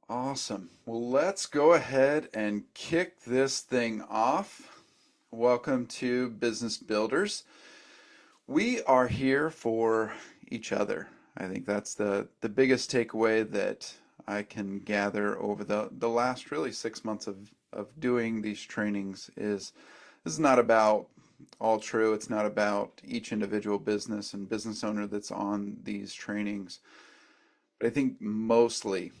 Awesome. Well, let's go ahead and kick this thing off. Welcome to Business Builders. We are here for each other. I think that's the biggest takeaway that I can gather over the last really 6 months of doing these trainings is this is not about all true. It's not about each individual business and business owner that's on these trainings. But I think mostly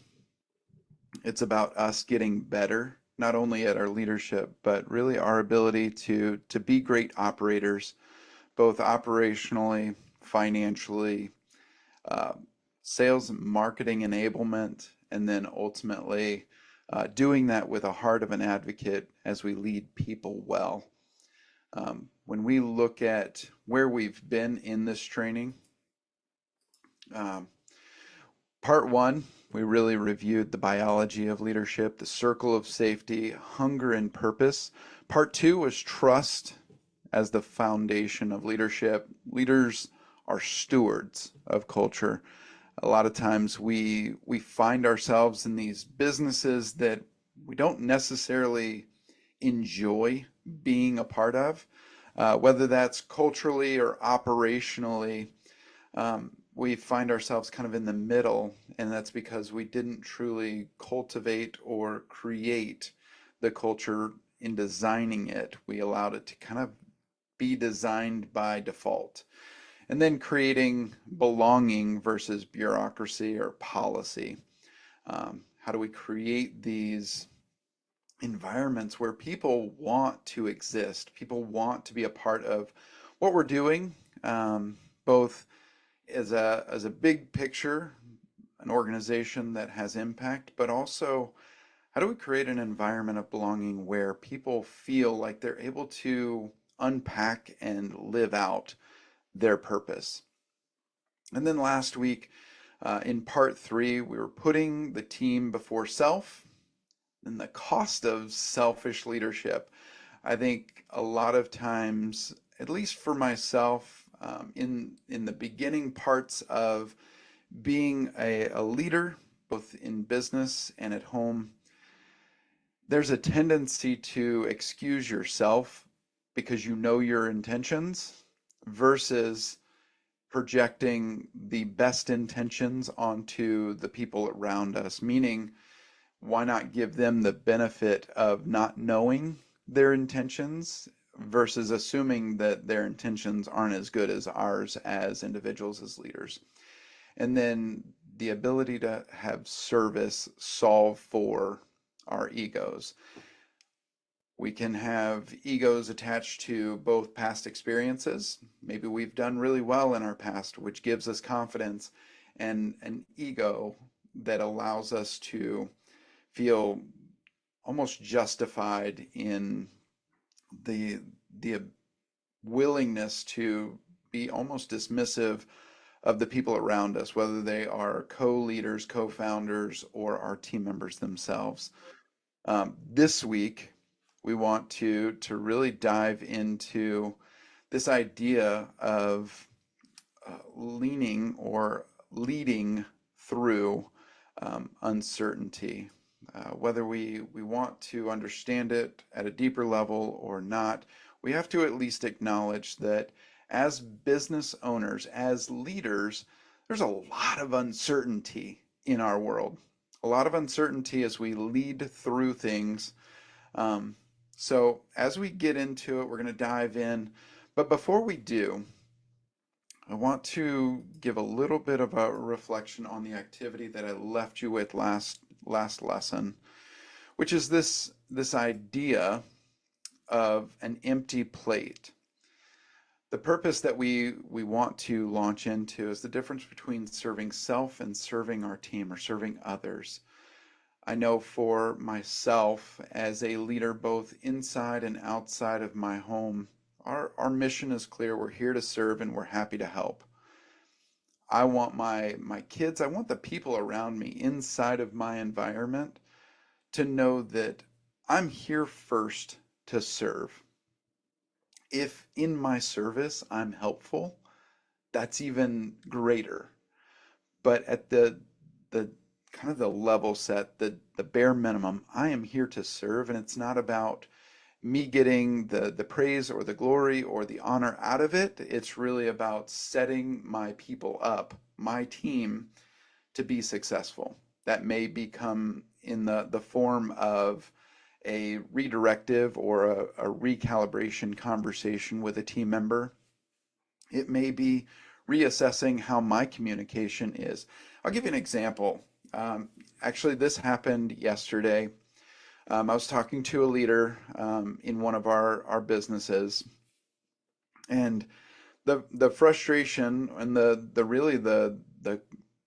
it's about us getting better, not only at our leadership, but really our ability to be great operators, both operationally, financially, uh, sales, marketing enablement, and then ultimately doing that with a heart of an advocate as we lead people well. When we look at where we've been in this training, um, part one, we really reviewed the biology of leadership, the circle of safety, hunger and purpose. Part two was trust as the foundation of leadership. Leaders are stewards of culture. A lot of times we find ourselves in these businesses that we don't necessarily enjoy being a part of, whether that's culturally or operationally. We find ourselves kind of in the middle, and that's because we didn't truly cultivate or create the culture in designing it. We allowed it to kind of be designed by default. And then creating belonging versus bureaucracy or policy. How do we create these environments where people want to exist? People want to be a part of what we're doing, both as a big picture, an organization that has impact, but also how do we create an environment of belonging where people feel like they're able to unpack and live out their purpose? And then last week, in part three, we were putting the team before self and the cost of selfish leadership. I think a lot of times, at least for myself, in the beginning parts of being a leader, both in business and at home, there's a tendency to excuse yourself because you know your intentions versus projecting the best intentions onto the people around us, meaning why not give them the benefit of not knowing their intentions versus assuming that their intentions aren't as good as ours as individuals, as leaders. And then the ability to have service solve for our egos. We can have egos attached to both past experiences. Maybe we've done really well in our past, which gives us confidence, and an ego that allows us to feel almost justified in the willingness to be almost dismissive of the people around us, whether they are co-leaders, co-founders, or our team members themselves. This week, we want to really dive into this idea of leaning or leading through uncertainty. Whether we want to understand it at a deeper level or not, we have to at least acknowledge that as business owners, as leaders, there's a lot of uncertainty in our world. A lot of uncertainty as we lead through things. Um, so as we get into it, we're going to dive in. But before we do, I want to give a little bit of a reflection on the activity that I left you with last lesson, which is this idea of an empty plate. The purpose that we want to launch into is the difference between serving self and serving our team or serving others. I know for myself as a leader, both inside and outside of my home, our mission is clear. We're here to serve and we're happy to help. I want my kids, I want the people around me inside of my environment to know that I'm here first to serve. If in my service I'm helpful, that's even greater. But at the kind of the level set, the bare minimum. I am here to serve, and it's not about me getting the praise or the glory or the honor out of it. It's really about setting my people up, my team, to be successful. That may become in the form of a redirective or a recalibration conversation with a team member. It may be reassessing how my communication is. I'll give you an example. Actually, this happened yesterday. I was talking to a leader in one of our businesses, and the frustration and the really the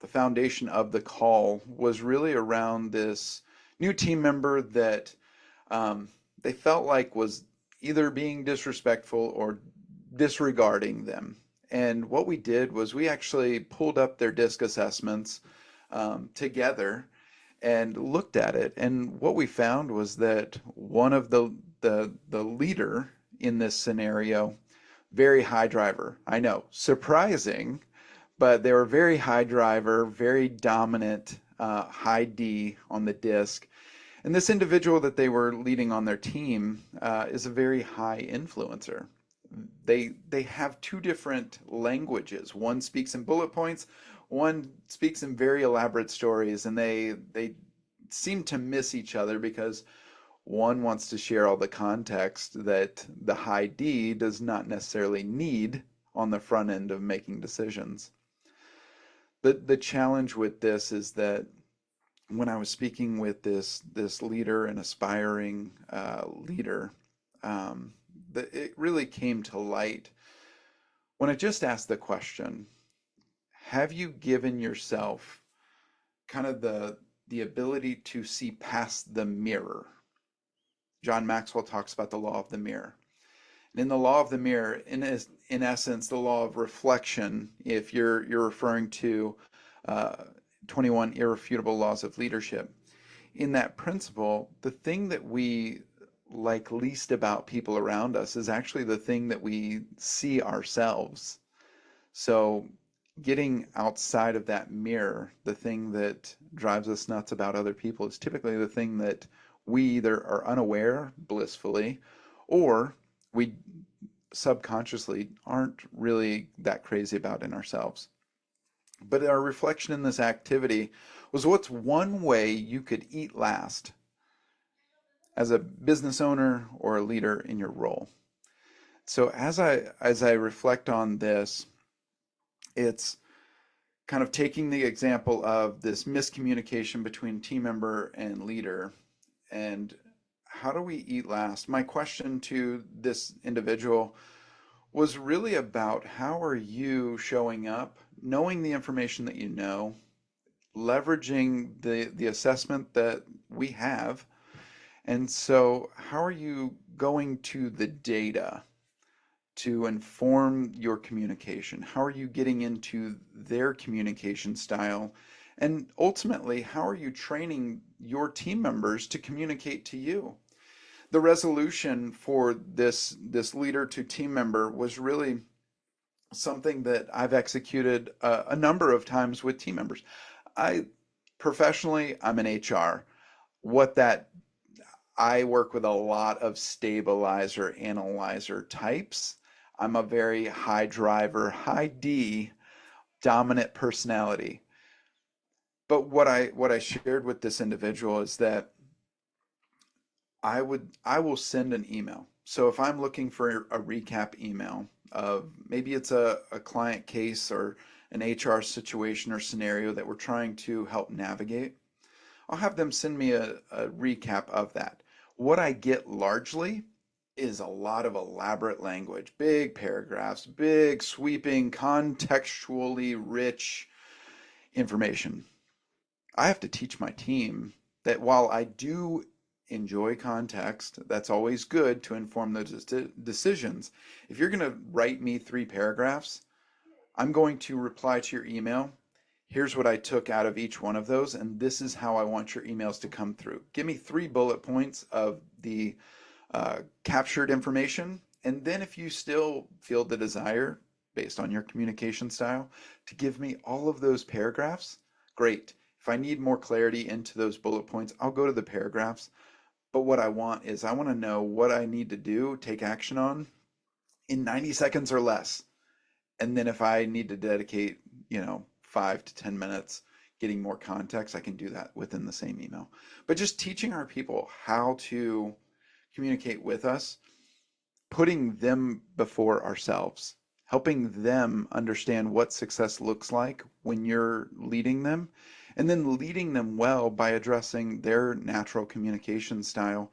foundation of the call was really around this new team member that they felt like was either being disrespectful or disregarding them. And what we did was we actually pulled up their DISC assessments together and looked at it. And what we found was that one of the leader in this scenario, very high driver. I know, surprising, but they were very high driver, very dominant, high D on the disc. And this individual that they were leading on their team is a very high influencer. They have two different languages. One speaks in bullet points, one speaks in very elaborate stories, and they seem to miss each other because one wants to share all the context that the high D does not necessarily need on the front end of making decisions. The challenge with this is that when I was speaking with this leader, an aspiring leader, it really came to light when I just asked the question, have you given yourself kind of the ability to see past the mirror? John Maxwell talks about the law of the mirror. And in the law of the mirror, in essence, the law of reflection, if you're referring to 21 irrefutable laws of leadership, in that principle, the thing that we like least about people around us is actually the thing that we see ourselves. So getting outside of that mirror, the thing that drives us nuts about other people is typically the thing that we either are unaware blissfully or we subconsciously aren't really that crazy about in ourselves. But our reflection in this activity was, what's one way you could eat last as a business owner or a leader in your role? So as I reflect on this, it's kind of taking the example of this miscommunication between team member and leader, and how do we eat last? My question to this individual was really about, how are you showing up, knowing the information that you know, leveraging the assessment that we have, and so how are you going to the data to inform your communication? How are you getting into their communication style? And ultimately, how are you training your team members to communicate to you? The resolution for this leader to team member was really something that I've executed a number of times with team members. I professionally, I'm an HR. What that I work with a lot of stabilizer, analyzer types. I'm a very high driver, high D, dominant personality. But what I shared with this individual is that I will send an email. So if I'm looking for a recap email of, maybe it's a client case or an HR situation or scenario that we're trying to help navigate, I'll have them send me a recap of that. What I get largely is a lot of elaborate language, big paragraphs, big sweeping, contextually rich information. I have to teach my team that while I do enjoy context, that's always good to inform those decisions. If you're going to write me 3 paragraphs, I'm going to reply to your email. Here's what I took out of each one of those, and this is how I want your emails to come through. Give me 3 bullet points of the captured information, and then if you still feel the desire, based on your communication style, to give me all of those paragraphs, great. If I need more clarity into those bullet points, I'll go to the paragraphs. But what I want to know what I need to do, take action on in 90 seconds or less. And then if I need to dedicate, 5 to 10 minutes getting more context, I can do that within the same email. But just teaching our people how to communicate with us, putting them before ourselves, helping them understand what success looks like when you're leading them, and then leading them well by addressing their natural communication style,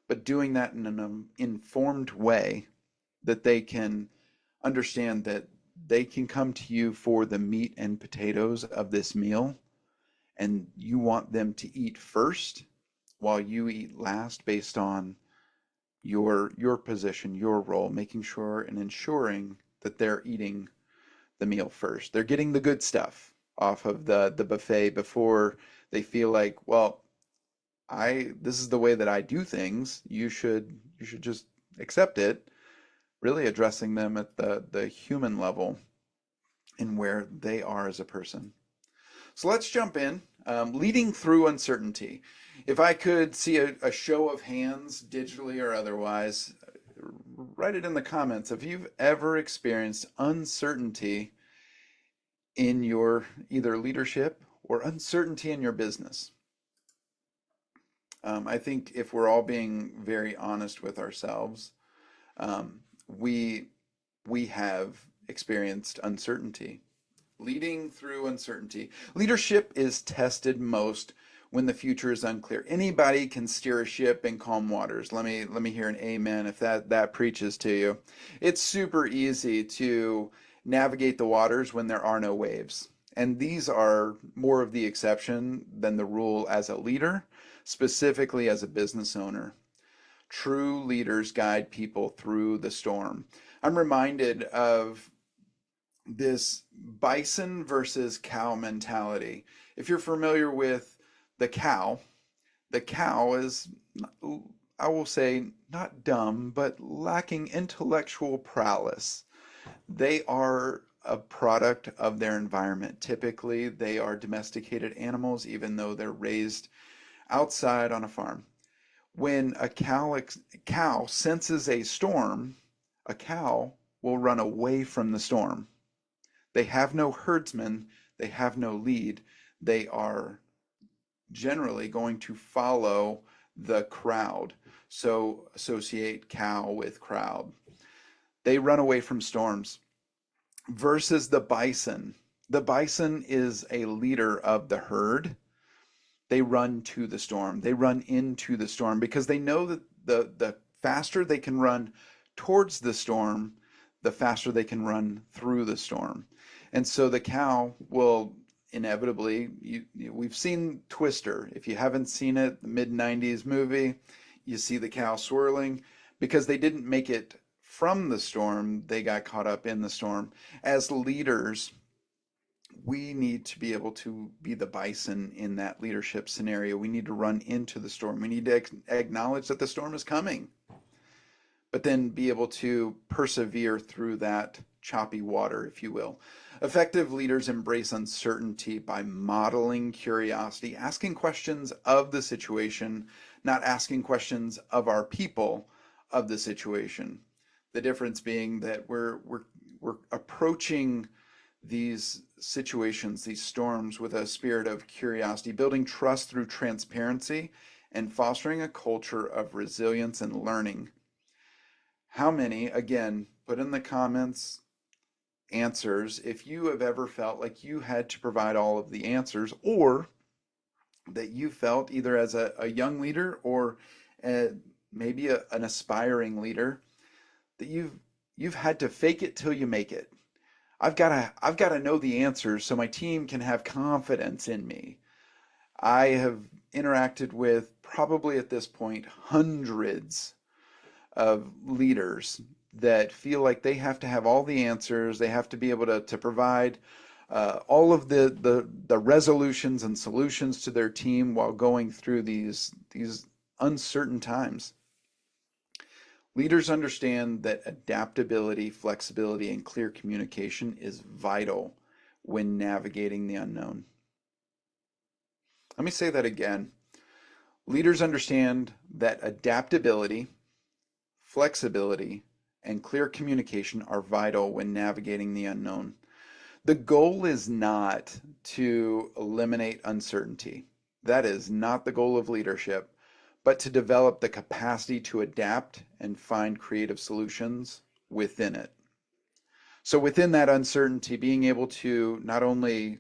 but doing that in an informed way that they can understand that they can come to you for the meat and potatoes of this meal, and you want them to eat first while you eat last based on your position, your role, making sure and ensuring that they're eating the meal first. They're getting the good stuff off of the buffet before they feel like, well, I this is the way that I do things. You should just accept it. Really addressing them at the human level and where they are as a person. So let's jump in. Leading through uncertainty. If I could see a show of hands, digitally or otherwise, write it in the comments. If you've ever experienced uncertainty in your either leadership or uncertainty in your business. I think if we're all being very honest with ourselves, um, we we have experienced uncertainty. Leading through uncertainty. Leadership is tested most when the future is unclear. Anybody can steer a ship in calm waters. Let me hear an amen if that preaches to you. It's super easy to navigate the waters when there are no waves. And these are more of the exception than the rule as a leader, specifically as a business owner. True leaders guide people through the storm. I'm reminded of this bison versus cow mentality. If you're familiar with the cow, the cow is, I will say, not dumb, but lacking intellectual prowess. They are a product of their environment. Typically, they are domesticated animals, even though they're raised outside on a farm. When a cow senses a storm, a cow will run away from the storm. They have no herdsman, they have no lead. They are generally going to follow the crowd. So associate cow with crowd. They run away from storms versus the bison. The bison is a leader of the herd. They run to the storm. They run into the storm because they know that the faster they can run towards the storm, the faster they can run through the storm. And so the cow will inevitably, we've seen Twister. If you haven't seen it, the mid-90s movie, you see the cow swirling because they didn't make it from the storm, they got caught up in the storm. As leaders, we need to be able to be the bison in that leadership scenario. We need to run into the storm. We need to acknowledge that the storm is coming, but then be able to persevere through that choppy water, if you will. Effective leaders embrace uncertainty by modeling curiosity, asking questions of the situation, not asking questions of our people of the situation. The difference being that we're approaching these situations, these storms, with a spirit of curiosity, building trust through transparency, and fostering a culture of resilience and learning. How many, again, put in the comments answers if you have ever felt like you had to provide all of the answers, or that you felt either as a young leader or maybe an aspiring leader that you've had to fake it till you make it. I've got to know the answers so my team can have confidence in me. I have interacted with probably at this point hundreds of leaders that feel like they have to have all the answers. They have to be able to provide all of the resolutions and solutions to their team while going through these uncertain times. Leaders understand that adaptability, flexibility, and clear communication is vital when navigating the unknown. Let me say that again. Leaders understand that adaptability, flexibility, and clear communication are vital when navigating the unknown. The goal is not to eliminate uncertainty. That is not the goal of leadership, but to develop the capacity to adapt and find creative solutions within it. So, within that uncertainty, being able to not only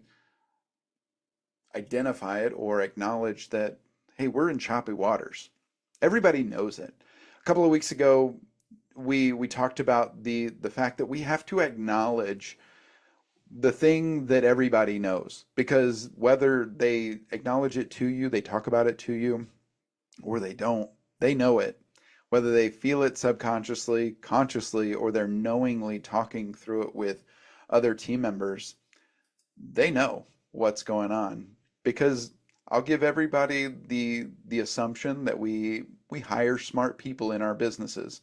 identify it or acknowledge that, hey, we're in choppy waters. Everybody knows it. A couple of weeks ago, we talked about the fact that we have to acknowledge the thing that everybody knows, because whether they acknowledge it to you, they talk about it to you, or they don't, they know it. Whether they feel it subconsciously, consciously, or they're knowingly talking through it with other team members, they know what's going on. Because I'll give everybody the assumption that we hire smart people in our businesses.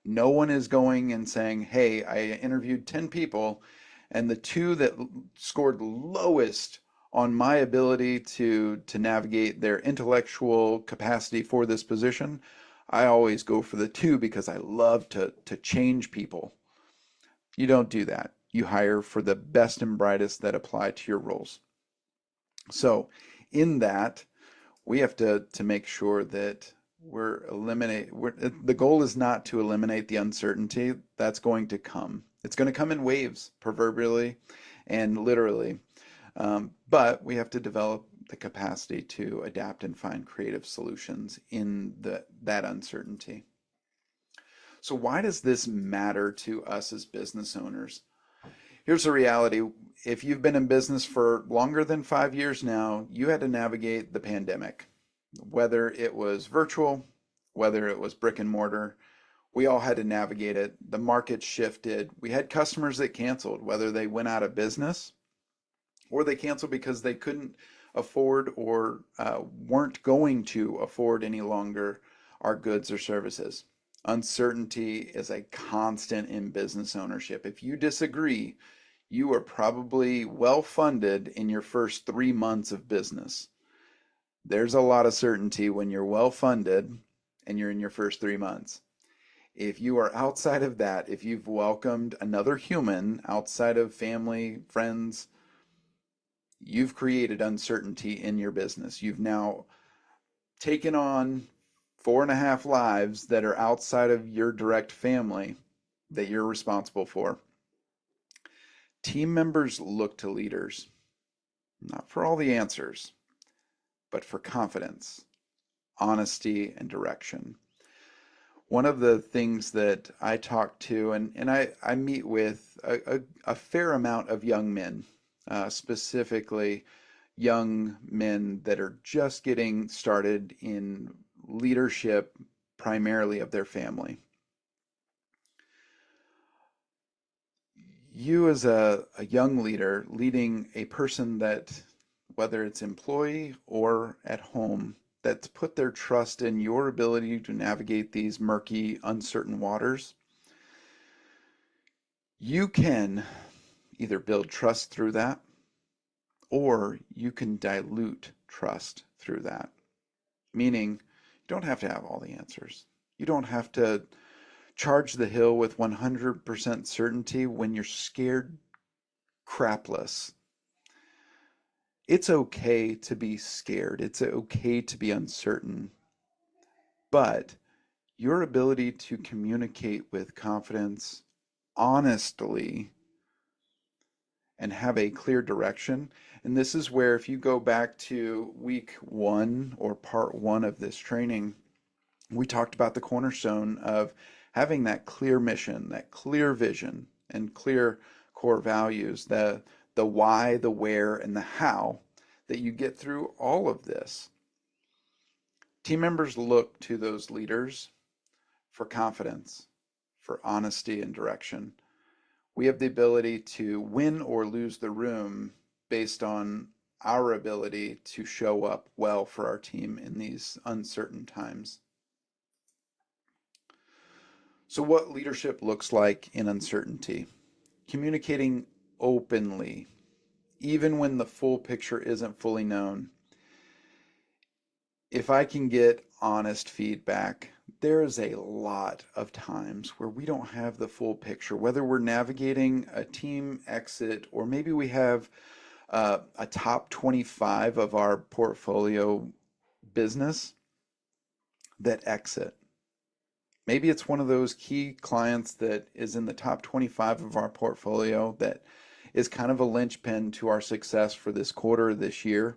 No one is going and saying, "Hey, I interviewed 10 people and the two that scored lowest on my ability to navigate their intellectual capacity for this position, I always go for the two because I love to change people." You don't do that. You hire for the best and brightest that apply to your roles. So, in that, we have to make sure that the goal is not to eliminate the uncertainty. That's going to come. It's going to come in waves, proverbially and literally. But we have to develop the capacity to adapt and find creative solutions in that uncertainty. So why does this matter to us as business owners? Here's the reality. If you've been in business for longer than 5 years now, you had to navigate the pandemic, whether it was virtual, whether it was brick and mortar. We all had to navigate it. The market shifted. We had customers that canceled, whether they went out of business or they canceled because they couldn't afford or weren't going to afford any longer our goods or services. Uncertainty is a constant in business ownership. If you disagree, you are probably well funded in your first 3 months of business. There's a lot of certainty when you're well funded and you're in your first 3 months. If you are outside of that, if you've welcomed another human outside of family, friends, you've created uncertainty in your business. You've now taken on 4.5 lives that are outside of your direct family that you're responsible for. Team members look to leaders, not for all the answers, but for confidence, honesty, and direction. One of the things that I talk to, and I meet with a fair amount of young men, specifically young men that are just getting started in leadership, primarily of their family. You as a young leader leading a person that, whether it's employee or at home, that's put their trust in your ability to navigate these murky, uncertain waters, you can either build trust through that or you can dilute trust through that. Meaning, you don't have to have all the answers. You don't have to charge the hill with 100% certainty when you're scared crapless. It's okay to be scared. It's okay to be uncertain. But your ability to communicate with confidence, honestly, and have a clear direction. And this is where, if you go back to week 1 or part 1 of this training, we talked about the cornerstone of having that clear mission, that clear vision, and clear core values, the why, the where, and the how, that you get through all of this. Team members look to those leaders for confidence, for honesty and direction. We have the ability to win or lose the room based on our ability to show up well for our team in these uncertain times. So, what leadership looks like in uncertainty: communicating openly, even when the full picture isn't fully known. if I can get honest feedback, there is a lot of times where we don't have the full picture, whether we're navigating a team exit or maybe we have a top 25 of our portfolio business that exit. Maybe it's one of those key clients that is in the top 25 of our portfolio that is kind of a linchpin to our success for this quarter, this year.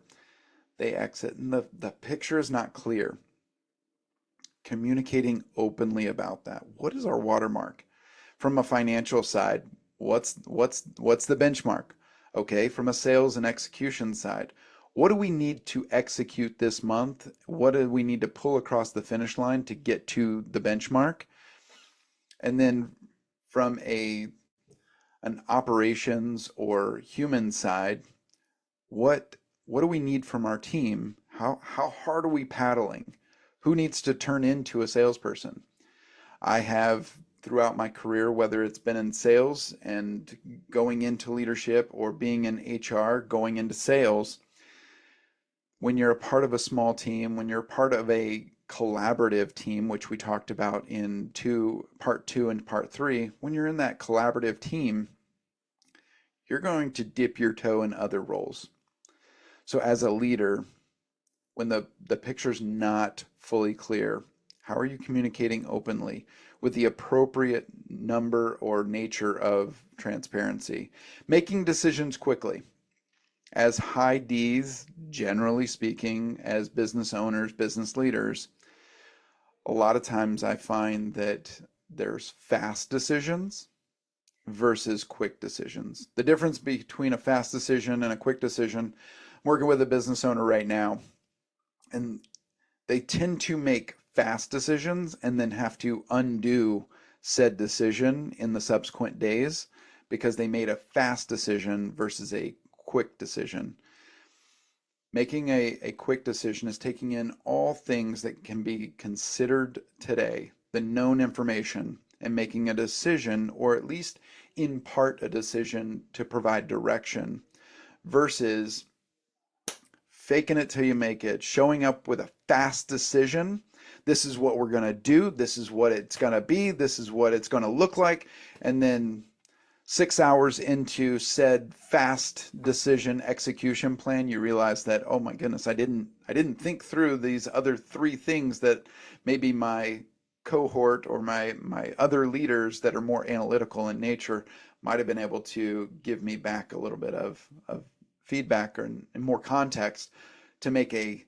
They exit, and the picture is not clear. Communicating openly about that. What is our watermark? From a financial side, what's the benchmark? Okay, from a sales and execution side, what do we need to execute this month? What do we need to pull across the finish line to get to the benchmark? And then from an operations or human side, what do we need from our team? How hard are we paddling? Who needs to turn into a salesperson? I have throughout my career, whether it's been in sales and going into leadership or being in HR, going into sales, when you're a part of a small team, when you're part of a collaborative team, which we talked about in part two and part three, when you're in that collaborative team, you're going to dip your toe in other roles. So as a leader, when the picture's not fully clear, how are you communicating openly with the appropriate number or nature of transparency? Making decisions quickly. As high Ds, generally speaking, as business owners, business leaders, a lot of times I find that there's fast decisions versus quick decisions. The difference between a fast decision and a quick decision, I'm working with a business owner right now, and they tend to make fast decisions and then have to undo said decision in the subsequent days because they made a fast decision versus a quick decision. Making a quick decision is taking in all things that can be considered today, the known information, and making a decision, or at least in part a decision to provide direction, versus faking it till you make it, showing up with a fast decision. This is what we're going to do. This is what it's going to be. This is what it's going to look like. And then 6 hours into said fast decision execution plan, you realize that, oh my goodness, I didn't think through these other three things that maybe my cohort or my other leaders that are more analytical in nature might have been able to give me back a little bit of feedback and more context to make a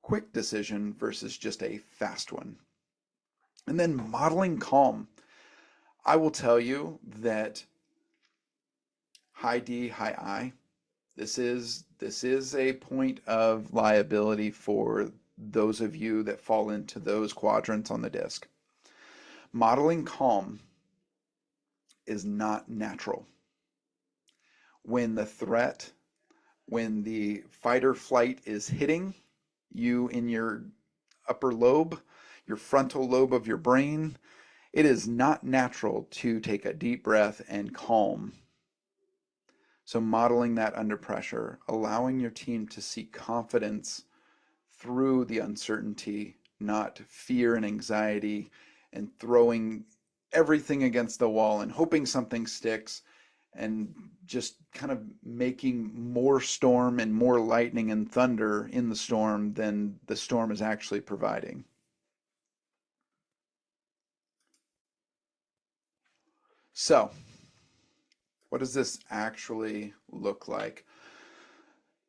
quick decision versus just a fast one. And then modeling calm. I will tell you that high D, high I, this is a point of liability for those of you that fall into those quadrants on the disc. Modeling calm is not natural. When the threat, when the fight or flight is hitting you in your upper lobe, your frontal lobe of your brain, it is not natural to take a deep breath and calm. So modeling that under pressure, allowing your team to see confidence through the uncertainty, not fear and anxiety, and throwing everything against the wall and hoping something sticks, and just kind of making more storm and more lightning and thunder in the storm than the storm is actually providing. So, what does this actually look like?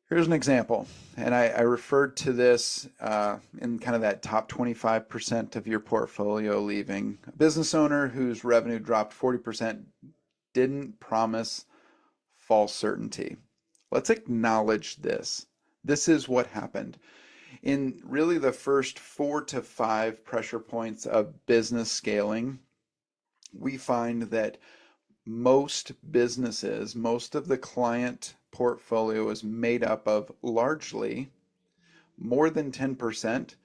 Here's an example, and I referred to this in kind of that top 25% of your portfolio leaving. A business owner whose revenue dropped 40% didn't promise false certainty. Let's acknowledge this. This is what happened. In really the first 4 to 5 pressure points of business scaling, we find that most businesses, most of the client portfolio is made up of largely more than 10%,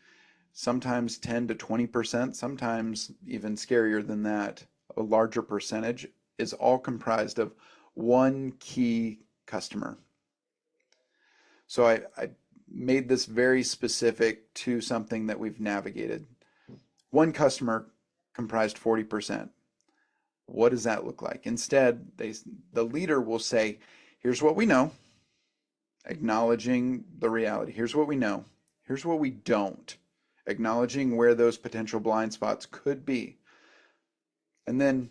sometimes 10 to 20%, sometimes even scarier than that, a larger percentage is all comprised of one key customer. So I made this very specific to something that we've navigated. One customer comprised 40%. What does that look like? Instead, the leader will say, here's what we know, acknowledging the reality. Here's what we know. Here's what we don't, acknowledging where those potential blind spots could be. And then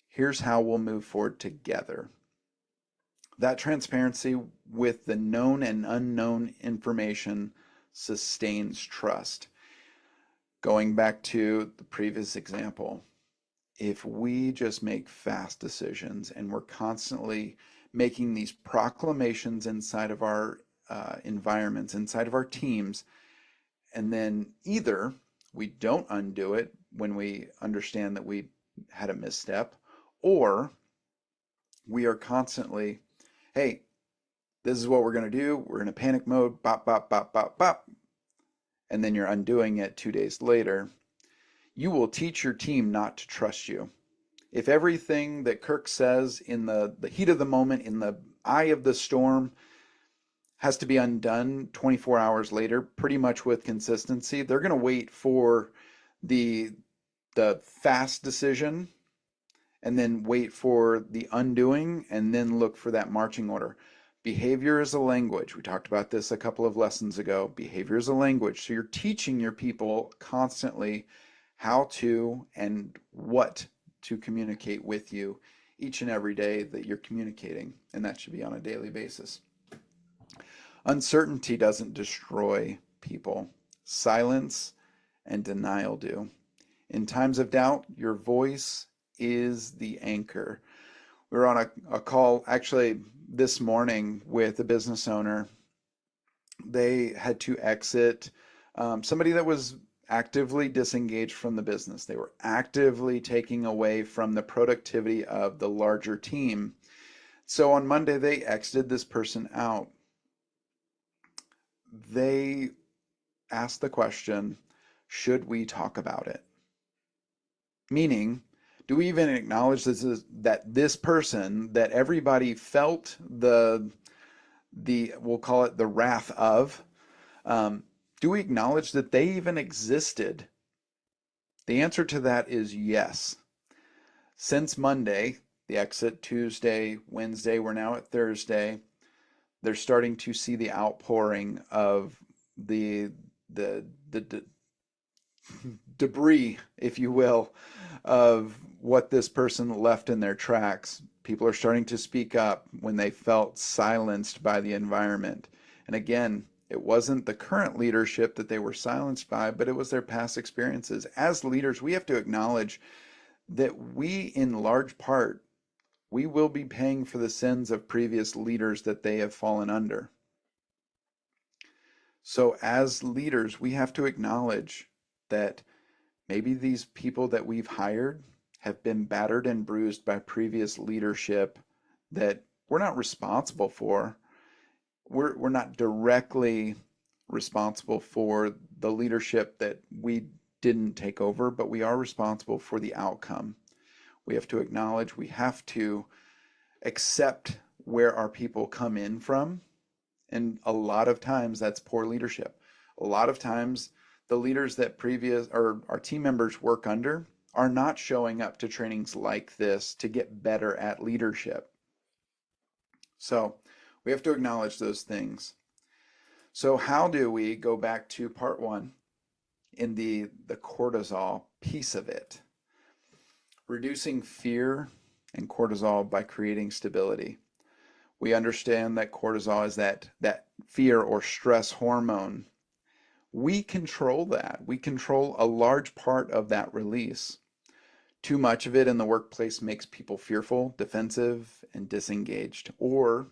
here's how we'll move forward together. That transparency with the known and unknown information sustains trust. Going back to the previous example, if we just make fast decisions and we're constantly making these proclamations inside of our environments, inside of our teams, and then either we don't undo it when we understand that we had a misstep, or we are constantly, hey, this is what we're going to do. We're in a panic mode, bop, bop, bop, bop, bop. And then you're undoing it 2 days later. You will teach your team not to trust you. If everything that Kirk says in the heat of the moment, in the eye of the storm, has to be undone 24 hours later, pretty much with consistency, they're going to wait for the fast decision and then wait for the undoing and then look for that marching order. Behavior is a language. We talked about this a couple of lessons ago. Behavior is a language. So you're teaching your people constantly how to and what to communicate with you each and every day that you're communicating, and that should be on a daily basis. Uncertainty doesn't destroy people. Silence and denial do. In times of doubt, your voice is the anchor. We were on a call actually this morning with a business owner. They had to exit somebody that was actively disengaged from the business. They were actively taking away from the productivity of the larger team. So on Monday, they exited this person out. They asked the question, should we talk about it? Meaning, do we even acknowledge that this person that everybody felt we'll call it the wrath of, do we acknowledge that they even existed? The answer to that is yes. Since Monday, the exit Tuesday, Wednesday, we're now at Thursday, they're starting to see the outpouring of the debris, if you will, of what this person left in their tracks. People are starting to speak up when they felt silenced by the environment. And again, it wasn't the current leadership that they were silenced by, but it was their past experiences. As leaders, we have to acknowledge that we, in large part, we will be paying for the sins of previous leaders that they have fallen under. So as leaders, we have to acknowledge that maybe these people that we've hired have been battered and bruised by previous leadership that we're not responsible for. We're not directly responsible for the leadership that we didn't take over, but we are responsible for the outcome. We have to acknowledge, we have to accept where our people come in from. And a lot of times that's poor leadership. A lot of times the leaders that our team members work under are not showing up to trainings like this to get better at leadership. So we have to acknowledge those things. So how do we go back to part one in the cortisol piece of it? Reducing fear and cortisol by creating stability. We understand that cortisol is that fear or stress hormone. We control that. We control a large part of that release. Too much of it in the workplace makes people fearful, defensive, and disengaged, or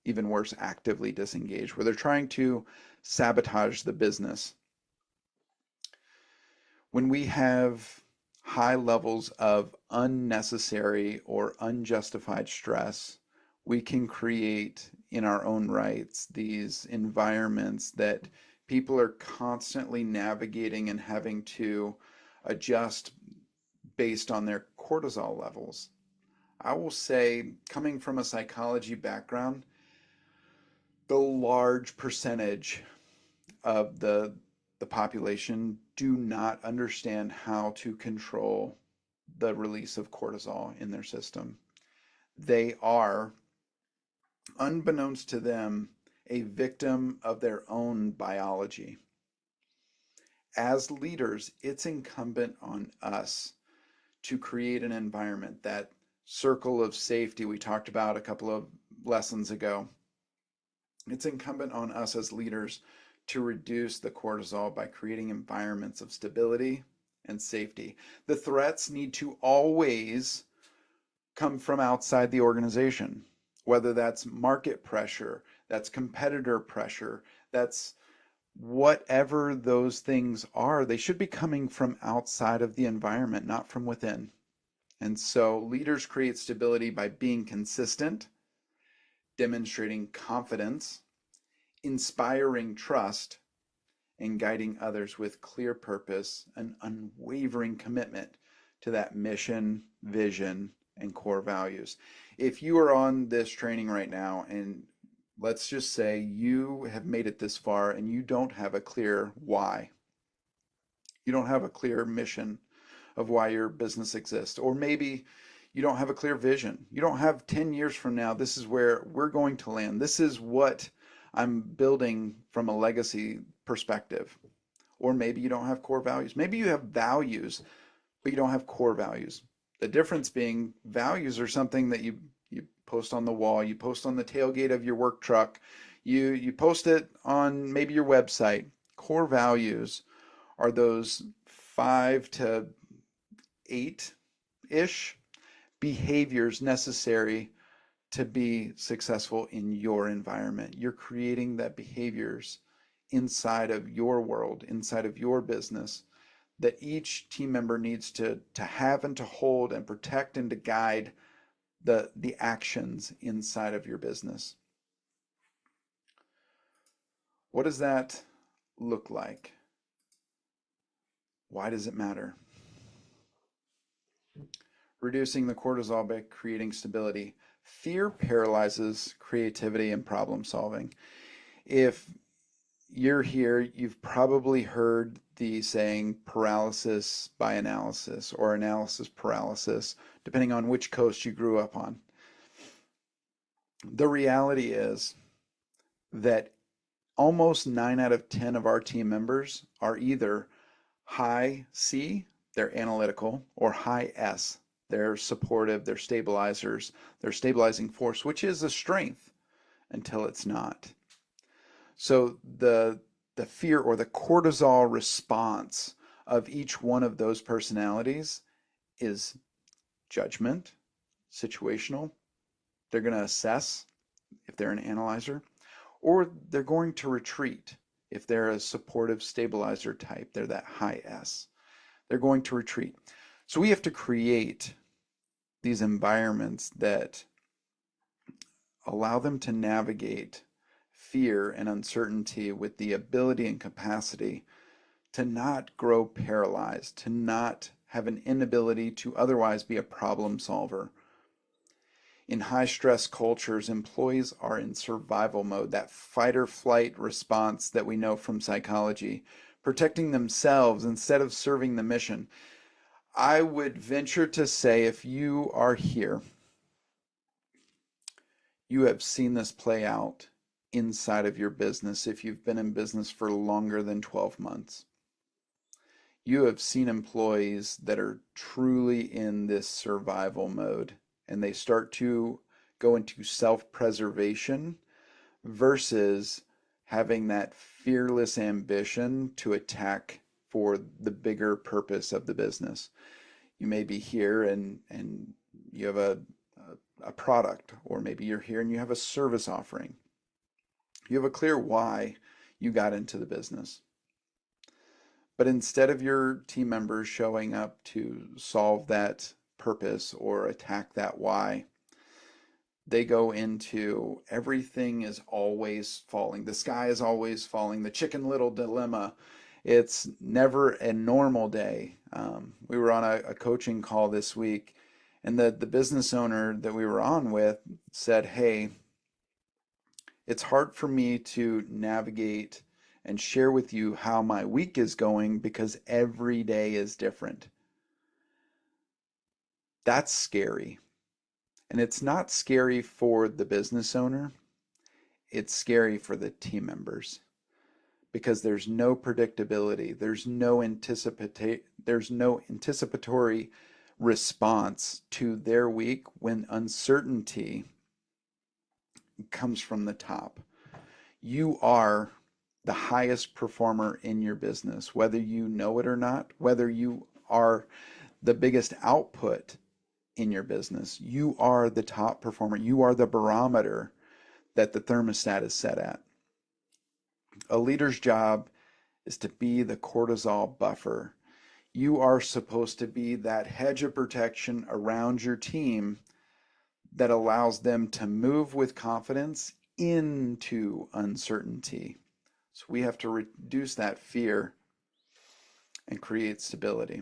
even worse, actively disengaged, where they're trying to sabotage the business. When we have high levels of unnecessary or unjustified stress, we can create in our own rights these environments that people are constantly navigating and having to adjust based on their cortisol levels. I will say, coming from a psychology background, the large percentage of the population do not understand how to control the release of cortisol in their system. They are, unbeknownst to them, a victim of their own biology. As leaders, it's incumbent on us to create an environment, that circle of safety we talked about a couple of lessons ago. It's incumbent on us as leaders to reduce the cortisol by creating environments of stability and safety. The threats need to always come from outside the organization, whether that's market pressure, that's competitor pressure, that's whatever those things are. They should be coming from outside of the environment, not from within. And so leaders create stability by being consistent, demonstrating confidence, inspiring trust, and guiding others with clear purpose and unwavering commitment to that mission, vision, and core values. If you are on this training right now, and let's just say you have made it this far and you don't have a clear why, you don't have a clear mission of why your business exists, or maybe you don't have a clear vision. You don't have 10 years from now, this is where we're going to land. This is what I'm building from a legacy perspective. Or maybe you don't have core values. Maybe you have values, but you don't have core values. The difference being, values are something that you post on the wall, you post on the tailgate of your work truck, you post it on maybe your website. Core values are those 5 to 8-ish behaviors necessary to be successful in your environment. You're creating that behaviors inside of your world, inside of your business, that each team member needs to have and to hold and protect and to guide the actions inside of your business. What does that look like? Why does it matter? Reducing the cortisol by creating stability. Fear paralyzes creativity and problem solving. If you're here, you've probably heard the saying paralysis by analysis, or analysis paralysis, depending on which coast you grew up on. The reality is that almost 9 out of 10 of our team members are either high C, they're analytical, or high S, they're supportive, they're stabilizers, they're stabilizing force, which is a strength until it's not. So the fear or the cortisol response of each one of those personalities is judgment, situational. They're going to assess if they're an analyzer, or they're going to retreat if they're a supportive stabilizer type. They're that high S. They're going to retreat. So we have to create these environments that allow them to navigate fear and uncertainty with the ability and capacity to not grow paralyzed, to not have an inability to otherwise be a problem solver. In high stress cultures, employees are in survival mode, that fight or flight response that we know from psychology, protecting themselves instead of serving the mission. I would venture to say, if you are here, you have seen this play out inside of your business if you've been in business for longer than 12 months. You have seen employees that are truly in this survival mode, and they start to go into self-preservation versus having that fearless ambition to attack for the bigger purpose of the business. You may be here and you have a product, or maybe you're here and you have a service offering. You have a clear why you got into the business. But instead of your team members showing up to solve that purpose or attack that why, they go into everything is always falling. The sky is always falling. The Chicken Little dilemma. It's never a normal day. We were on a coaching call this week, and the business owner that we were on with said, "Hey, it's hard for me to navigate and share with you how my week is going because every day is different. That's scary. And it's not scary for the business owner, it's scary for the team members because there's no predictability, there's no anticipatory response to their week when uncertainty comes from the top. You are the highest performer in your business, whether you know it or not, whether you are the biggest output in your business. You are the top performer. You are the barometer that the thermostat is set at. A leader's job is to be the cortisol buffer. You are supposed to be that hedge of protection around your team that allows them to move with confidence into uncertainty. So we have to reduce that fear and create stability.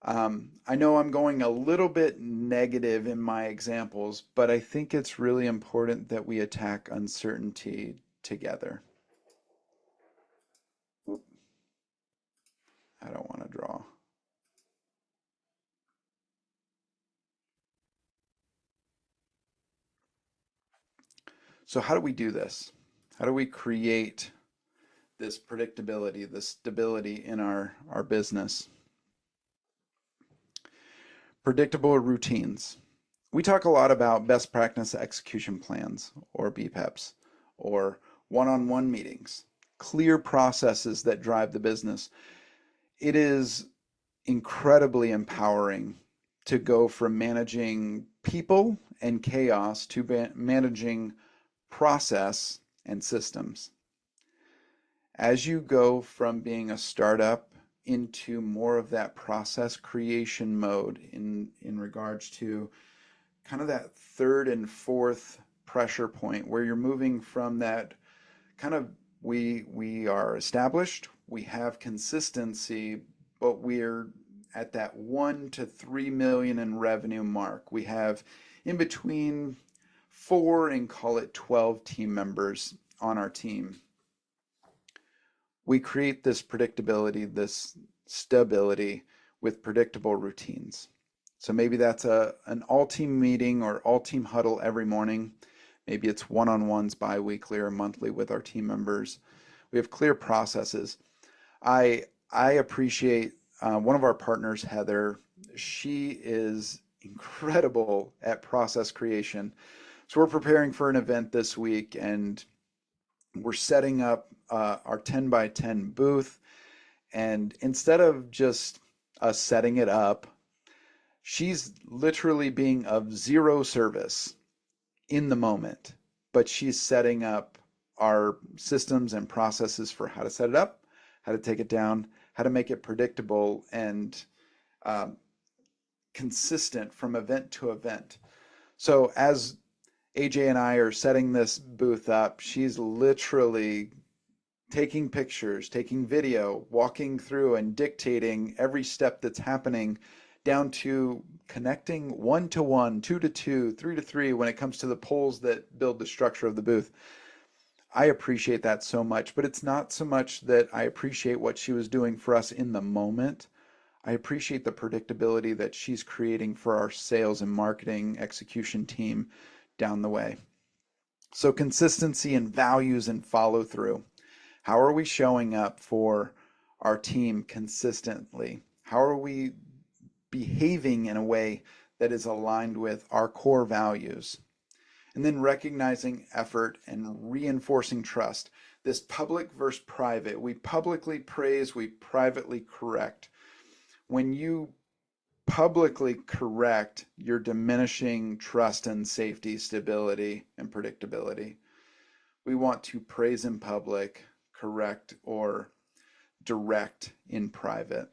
I know I'm going a little bit negative in my examples, but I think it's really important that we attack uncertainty together. Oop, I don't want to draw. So how do we do this? How do we create this predictability, this stability in our business? Predictable routines. We talk a lot about best practice execution plans or BPEPs or one-on-one meetings, clear processes that drive the business. It is incredibly empowering to go from managing people and chaos to managing process and systems. As you go from being a startup into more of that process creation mode in regards to kind of that third and fourth pressure point where you're moving from that kind of we are established, we have consistency, but we're at that 1 to 3 million in revenue mark. We have in between 4 and call it 12 team members on our team. We create this predictability, this stability with predictable routines. So maybe that's an all-team meeting or all-team huddle every morning. Maybe it's one-on-ones bi-weekly or monthly with our team members. We have clear processes. I appreciate one of our partners, Heather. She is incredible at process creation. So we're preparing for an event this week, and we're setting up our 10 by 10 booth. And instead of just us setting it up, she's literally being of zero service in the moment, but she's setting up our systems and processes for how to set it up, how to take it down, how to make it predictable and consistent from event to event. So as AJ and I are setting this booth up, she's literally taking pictures, taking video, walking through and dictating every step that's happening down to connecting 1 to 1, 2 to 2, 3 to 3 when it comes to the poles that build the structure of the booth. I appreciate that so much, but it's not so much that I appreciate what she was doing for us in the moment. I appreciate the predictability that she's creating for our sales and marketing execution team down the way. So consistency and values and follow through. How are we showing up for our team consistently? How are we behaving in a way that is aligned with our core values? And then recognizing effort and reinforcing trust. This public versus private. We publicly praise, we privately correct. When you publicly correct, you're diminishing trust and safety, stability, and predictability. We want to praise in public, correct or direct in private.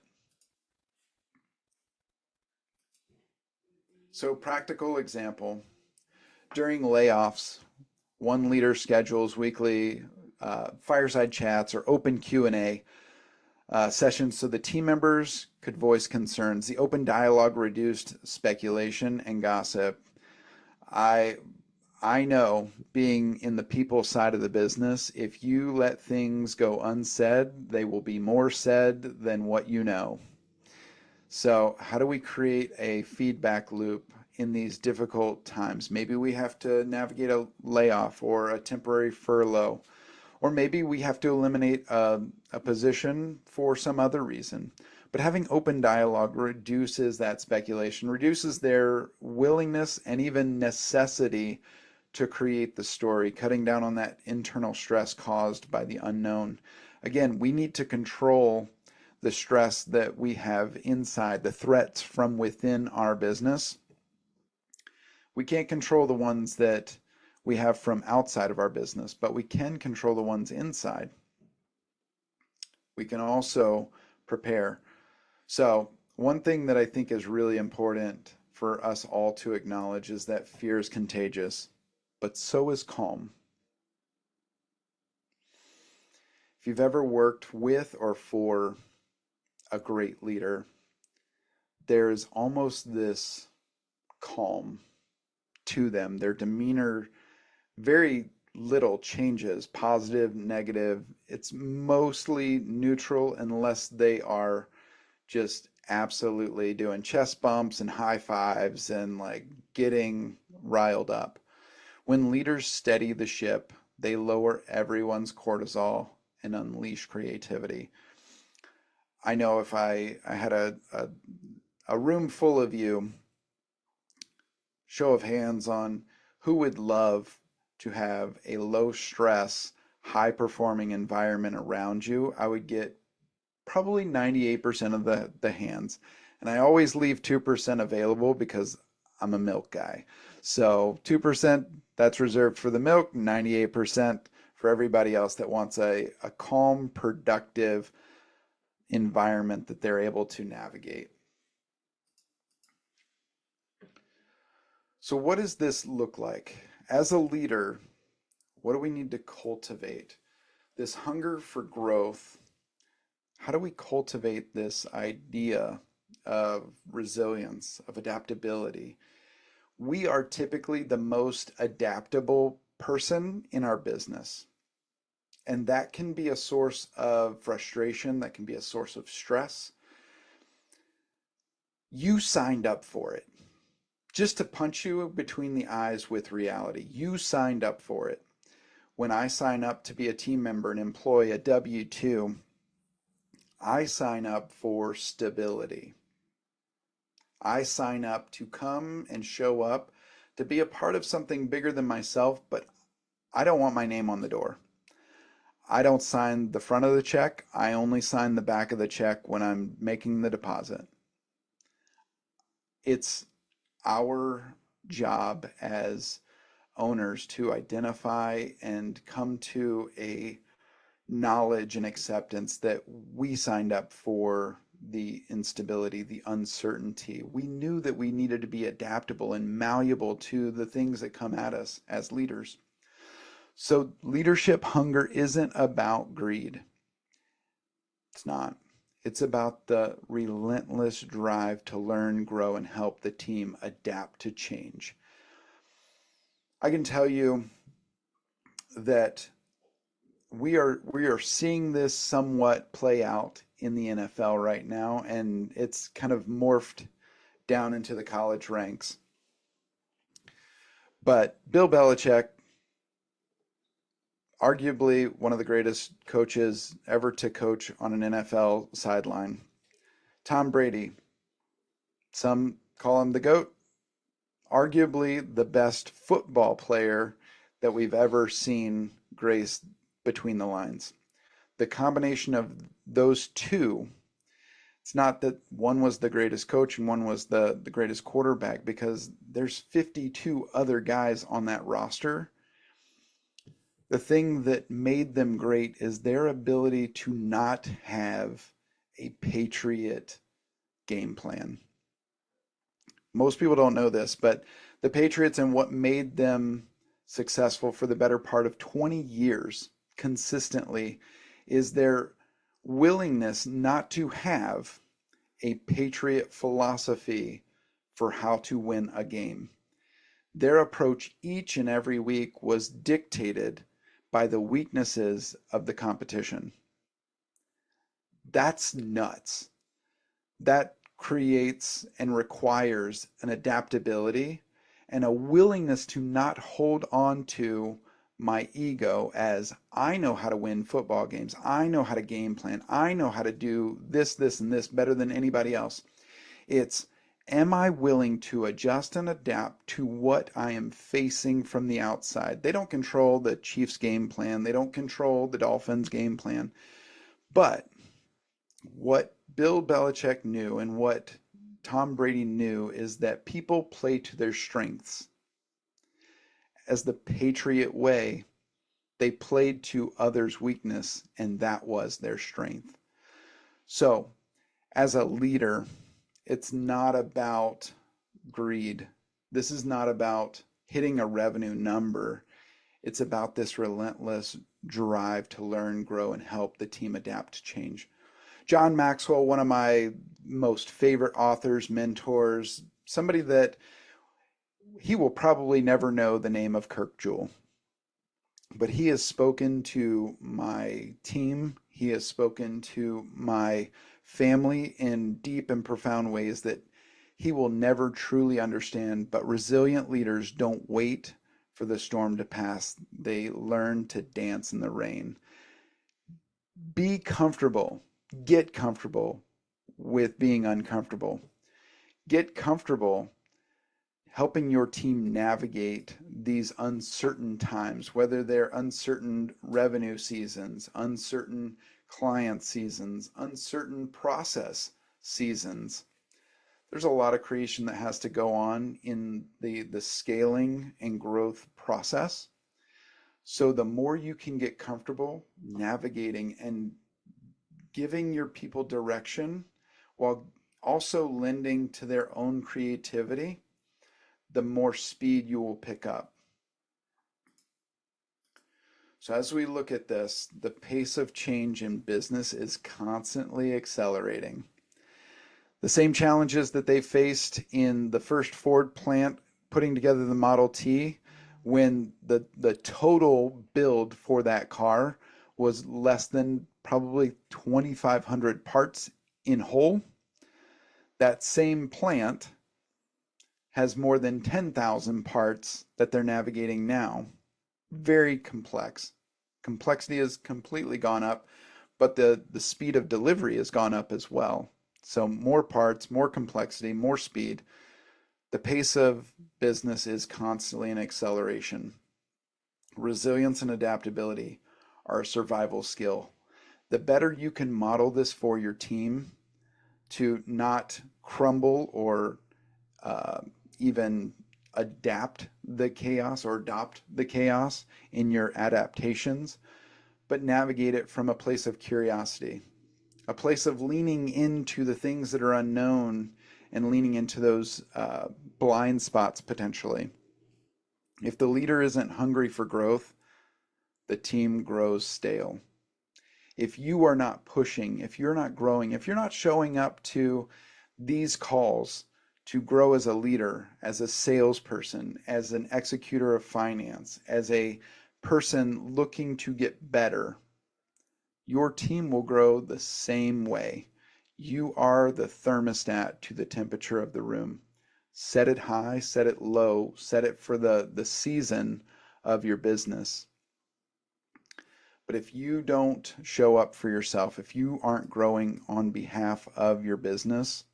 So practical example, during layoffs, one leader schedules weekly fireside chats or open Q&A sessions so the team members could voice concerns. The open dialogue reduced speculation and gossip. I I know, being in the people side of the business, if you let things go unsaid, they will be more said than what you know. So, how do we create a feedback loop in these difficult times? Maybe we have to navigate a layoff or a temporary furlough, or maybe we have to eliminate a position for some other reason. But having open dialogue reduces that speculation, reduces their willingness and even necessity to create the story, cutting down on that internal stress caused by the unknown. Again, we need to control the stress that we have inside, the threats from within our business. We can't control the ones that we have from outside of our business, but we can control the ones inside. We can also prepare. So, one thing that I think is really important for us all to acknowledge is that fear is contagious, but so is calm. If you've ever worked with or for a great leader, there's almost this calm to them. Their demeanor, very little changes, positive, negative. It's mostly neutral unless they are just absolutely doing chest bumps and high fives and like getting riled up. When leaders steady the ship, they lower everyone's cortisol and unleash creativity. I know if I had a room full of you, show of hands on who would love to have a low stress, high performing environment around you, I would get probably 98% of the hands. And I always leave 2% available because I'm a milk guy. So 2%, that's reserved for the milk, 98% for everybody else that wants a calm, productive environment that they're able to navigate. So what does this look like? As a leader, what do we need to cultivate? This hunger for growth. How do we cultivate this idea of resilience, of adaptability? We are typically the most adaptable person in our business. And that can be a source of frustration, that can be a source of stress. You signed up for it. Just to punch you between the eyes with reality. You signed up for it. When I sign up to be a team member, an employee, a W-2, I sign up for stability. I sign up to come and show up to be a part of something bigger than myself, but I don't want my name on the door. I don't sign the front of the check. I only sign the back of the check when I'm making the deposit. It's our job as owners to identify and come to a knowledge and acceptance that we signed up for the instability, the uncertainty. We knew that we needed to be adaptable and malleable to the things that come at us as leaders. So leadership hunger isn't about greed. It's not. It's about the relentless drive to learn, grow, and help the team adapt to change. I can tell you that we are seeing this somewhat play out in the NFL right now, and it's kind of morphed down into the college ranks. But Bill Belichick, arguably one of the greatest coaches ever to coach on an NFL sideline. Tom Brady, some call him the GOAT, arguably the best football player that we've ever seen grace between the lines. The combination of those two, it's not that one was the greatest coach and one was the greatest quarterback, because there's 52 other guys on that roster. The thing that made them great is their ability to not have a Patriot game plan. Most people don't know this, but the Patriots, and what made them successful for the better part of 20 years consistently, is their willingness not to have a Patriot philosophy for how to win a game. Their approach each and every week was dictated by the weaknesses of the competition. That's nuts. That creates and requires an adaptability and a willingness to not hold on to my ego as I know how to win football games. I know how to game plan. I know how to do this, this, and this better than anybody else. It's, am I willing to adjust and adapt to what I am facing from the outside? They don't control the Chiefs game plan. They don't control the Dolphins game plan. But what Bill Belichick knew and what Tom Brady knew is that people play to their strengths. As the Patriot way, they played to others' weakness, and that was their strength. So, as a leader, it's not about greed. This is not about hitting a revenue number. It's about this relentless drive to learn, grow, and help the team adapt to change. John Maxwell, one of my most favorite authors, mentors, somebody that he will probably never know the name of Kirk Jewell, but he has spoken to my team. He has spoken to my family in deep and profound ways that he will never truly understand. But resilient leaders don't wait for the storm to pass. They learn to dance in the rain. Be comfortable. Get comfortable with being uncomfortable. Get comfortable helping your team navigate these uncertain times, whether they're uncertain revenue seasons, uncertain client seasons, uncertain process seasons. There's a lot of creation that has to go on in the scaling and growth process. So the more you can get comfortable navigating and giving your people direction while also lending to their own creativity, the more speed you will pick up. So as we look at this, the pace of change in business is constantly accelerating. The same challenges that they faced in the first Ford plant putting together the Model T, when the total build for that car was less than probably 2,500 parts in whole, that same plant has more than 10,000 parts that they're navigating now. Very complex. Complexity has completely gone up, but the speed of delivery has gone up as well. So more parts, more complexity, more speed. The pace of business is constantly in acceleration. Resilience and adaptability are a survival skill. The better you can model this for your team to not crumble or even adapt the chaos or adopt the chaos in your adaptations, but navigate it from a place of curiosity, a place of leaning into the things that are unknown and leaning into those blind spots potentially. If the leader isn't hungry for growth, the team grows stale. If you are not pushing, if you're not growing, if you're not showing up to these calls to grow as a leader, as a salesperson, as an executor of finance, as a person looking to get better, your team will grow the same way. You are the thermostat to the temperature of the room. Set it high, set it low, set it for the season of your business. But if you don't show up for yourself, if you aren't growing on behalf of your business,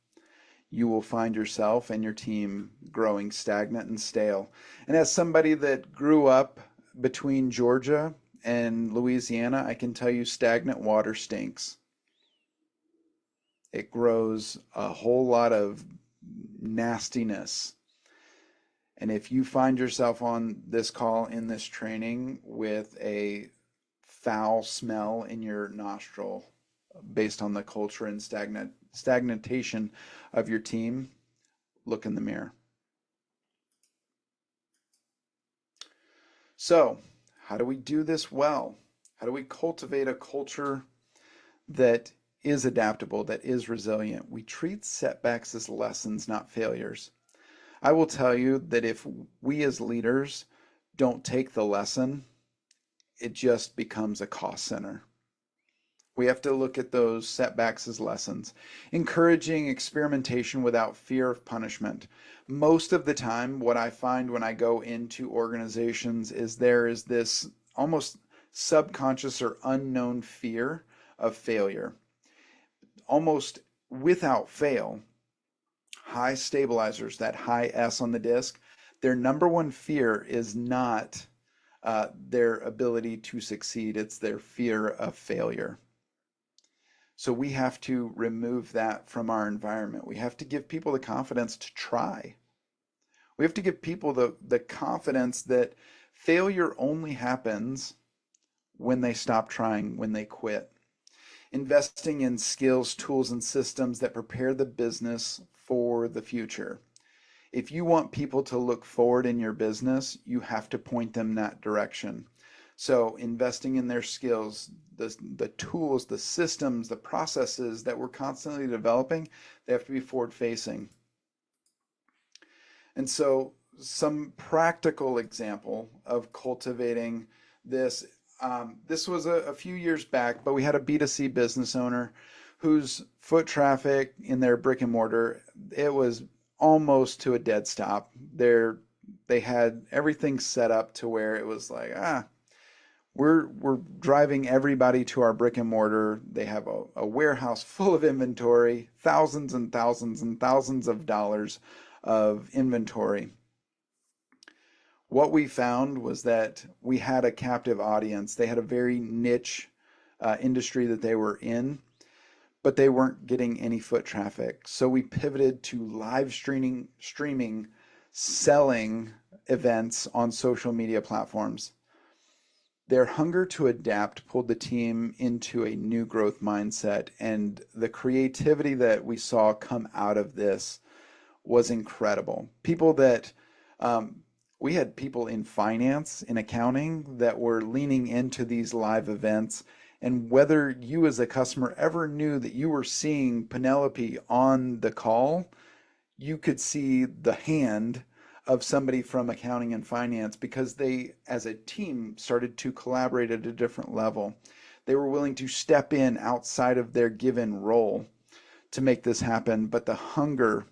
you will find yourself and your team growing stagnant and stale. And as somebody that grew up between Georgia and Louisiana, I can tell you stagnant water stinks. It grows a whole lot of nastiness. And if you find yourself on this call in this training with a foul smell in your nostril based on the culture and stagnation of your team, look in the mirror. So, how do we do this well? How do we cultivate a culture that is adaptable, that is resilient? We treat setbacks as lessons, not failures. I will tell you that if we as leaders don't take the lesson, it just becomes a cost center. We have to look at those setbacks as lessons. Encouraging experimentation without fear of punishment. Most of the time, what I find when I go into organizations is there is this almost subconscious or unknown fear of failure. Almost without fail, high stabilizers, that high S on the disc, their number one fear is not their ability to succeed, it's their fear of failure. So we have to remove that from our environment. We have to give people the confidence to try. We have to give people the confidence that failure only happens when they stop trying, when they quit. Investing in skills, tools, and systems that prepare the business for the future. If you want people to look forward in your business, you have to point them that direction. So investing in their skills, the tools, the systems, the processes that we're constantly developing, they have to be forward facing. And so some practical example of cultivating this, this was a few years back, but we had a B2C business owner whose foot traffic in their brick and mortar, it was almost to a dead stop. They had everything set up to where it was like, we're driving everybody to our brick and mortar. They have a warehouse full of inventory, thousands and thousands and thousands of dollars of inventory. What we found was that we had a captive audience. They had a very niche industry that they were in, but they weren't getting any foot traffic. So we pivoted to live streaming, selling events on social media platforms. Their hunger to adapt pulled the team into a new growth mindset, and the creativity that we saw come out of this was incredible. We had people in finance, in accounting, that were leaning into these live events. And whether you as a customer ever knew that you were seeing Penelope on the call, you could see the hand of somebody from accounting and finance because they, as a team, started to collaborate at a different level. They were willing to step in outside of their given role to make this happen, but the hunger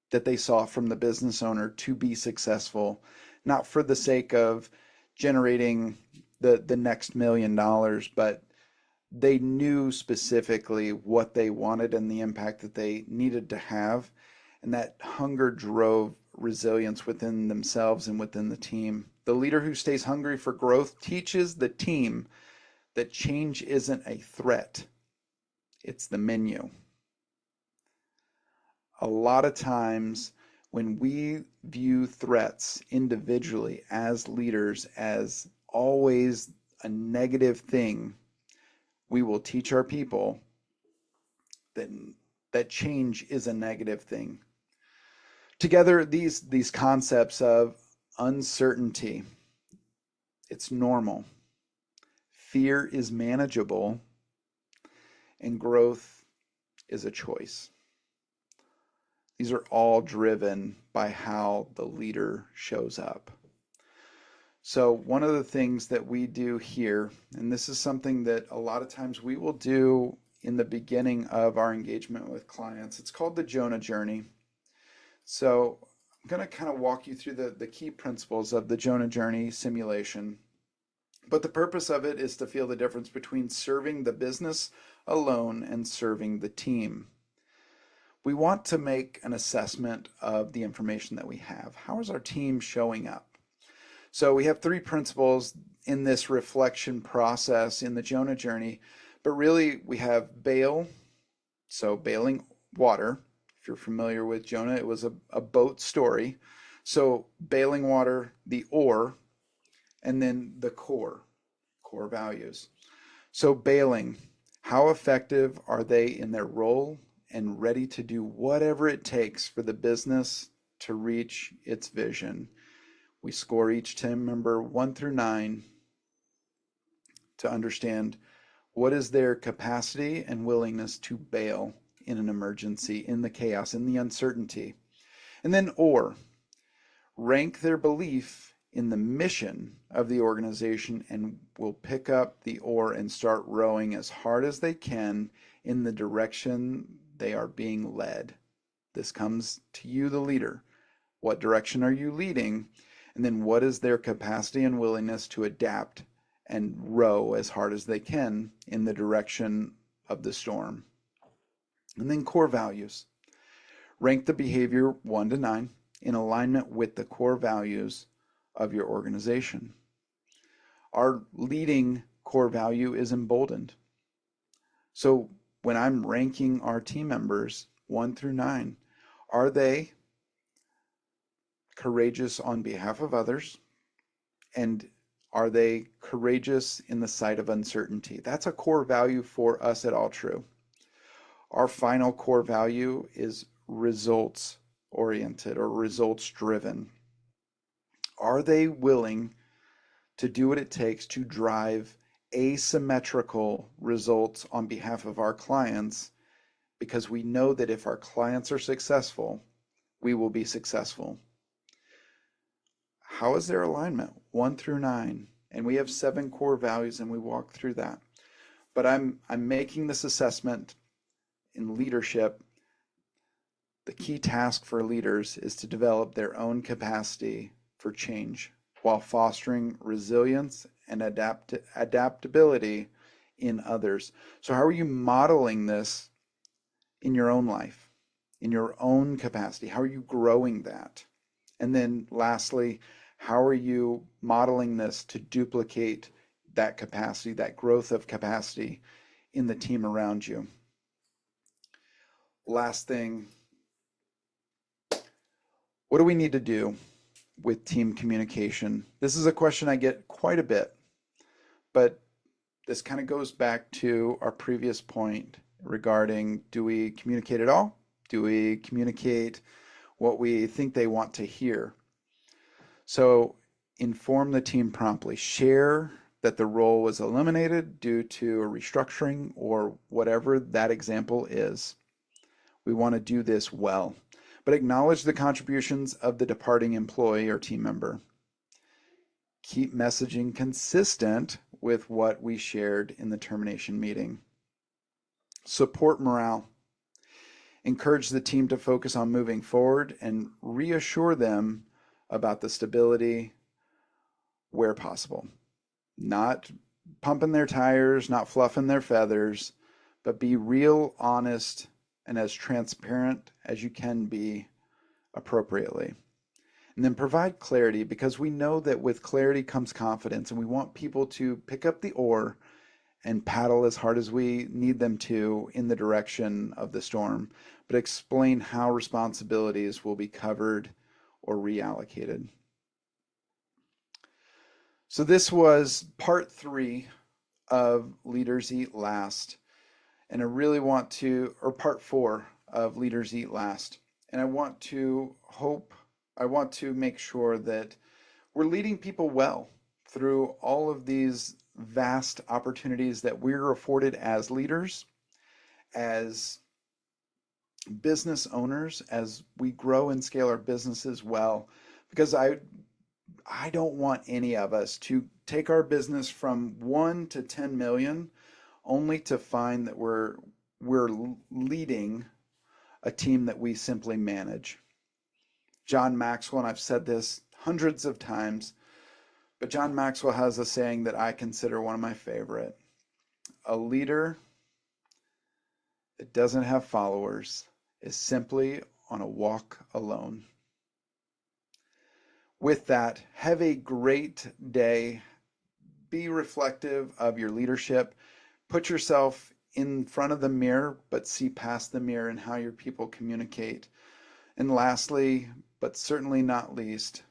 that they saw from the business owner to be successful, not for the sake of generating the next $1 million, but they knew specifically what they wanted and the impact that they needed to have. And that hunger drove resilience within themselves and within the team. The leader who stays hungry for growth teaches the team that change isn't a threat, it's the menu. A lot of times when we view threats individually as leaders as always a negative thing, we will teach our people that change is a negative thing. Together, these concepts of uncertainty, it's normal, fear is manageable, and growth is a choice. These are all driven by how the leader shows up. So one of the things that we do here, and this is something that a lot of times we will do in the beginning of our engagement with clients, it's called the Jonah Journey. So I'm going to kind of walk you through the key principles of the Jonah Journey simulation. But the purpose of it is to feel the difference between serving the business alone and serving the team. We want to make an assessment of the information that we have. How is our team showing up? So we have 3 principles in this reflection process in the Jonah Journey, but really we have bail, so bailing water. If you're familiar with Jonah, it was a boat story. So bailing water, the oar, and then the core values. So bailing, how effective are they in their role and ready to do whatever it takes for the business to reach its vision? We score each team member 1 through 9 to understand what is their capacity and willingness to bail in an emergency, in the chaos, in the uncertainty. And then or, rank their belief in the mission of the organization and will pick up the oar and start rowing as hard as they can in the direction they are being led. This comes to you, the leader. What direction are you leading? And then what is their capacity and willingness to adapt and row as hard as they can in the direction of the storm? And then core values. Rank the behavior 1 to 9 in alignment with the core values of your organization. Our leading core value is emboldened. So when I'm ranking our team members 1 through 9, are they courageous on behalf of others? And are they courageous in the sight of uncertainty? That's a core value for us at All True. Our final core value is results oriented or results driven. Are they willing to do what it takes to drive asymmetrical results on behalf of our clients? Because we know that if our clients are successful, we will be successful. How is their alignment? 1 through 9. And we have 7 core values and we walk through that. But I'm making this assessment in leadership. The key task for leaders is to develop their own capacity for change while fostering resilience and adaptability in others. So how are you modeling this in your own life, in your own capacity? How are you growing that? And then lastly, how are you modeling this to duplicate that capacity, that growth of capacity in the team around you? Last thing, what do we need to do with team communication? This is a question I get quite a bit, but this kind of goes back to our previous point regarding, do we communicate at all? Do we communicate what we think they want to hear? So inform the team promptly. Share that the role was eliminated due to a restructuring or whatever that example is. We want to do this well, but acknowledge the contributions of the departing employee or team member. Keep messaging consistent with what we shared in the termination meeting. Support morale. Encourage the team to focus on moving forward and reassure them about the stability where possible. Not pumping their tires, not fluffing their feathers, but be real, honest, and as transparent as you can be appropriately. And then provide clarity, because we know that with clarity comes confidence, and we want people to pick up the oar and paddle as hard as we need them to in the direction of the storm, but explain how responsibilities will be covered or reallocated. So this was part 3 of Leaders Eat Last. And I really want to, or part 4 of Leaders Eat Last. And I want to make sure that we're leading people well through all of these vast opportunities that we're afforded as leaders, as business owners, as we grow and scale our businesses well. Because I don't want any of us to take our business from 1 to 10 million only to find that we're leading a team that we simply manage. John Maxwell, and I've said this hundreds of times, but John Maxwell has a saying that I consider one of my favorite. A leader that doesn't have followers is simply on a walk alone. With that, have a great day. Be reflective of your leadership. Put yourself in front of the mirror, but see past the mirror and how your people communicate. And lastly, but certainly not least,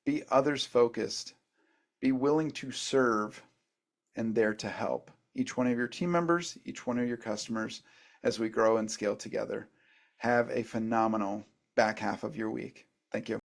be others focused. Be willing to serve and there to help each one of your team members, each one of your customers as we grow and scale together. Have a phenomenal back half of your week. Thank you.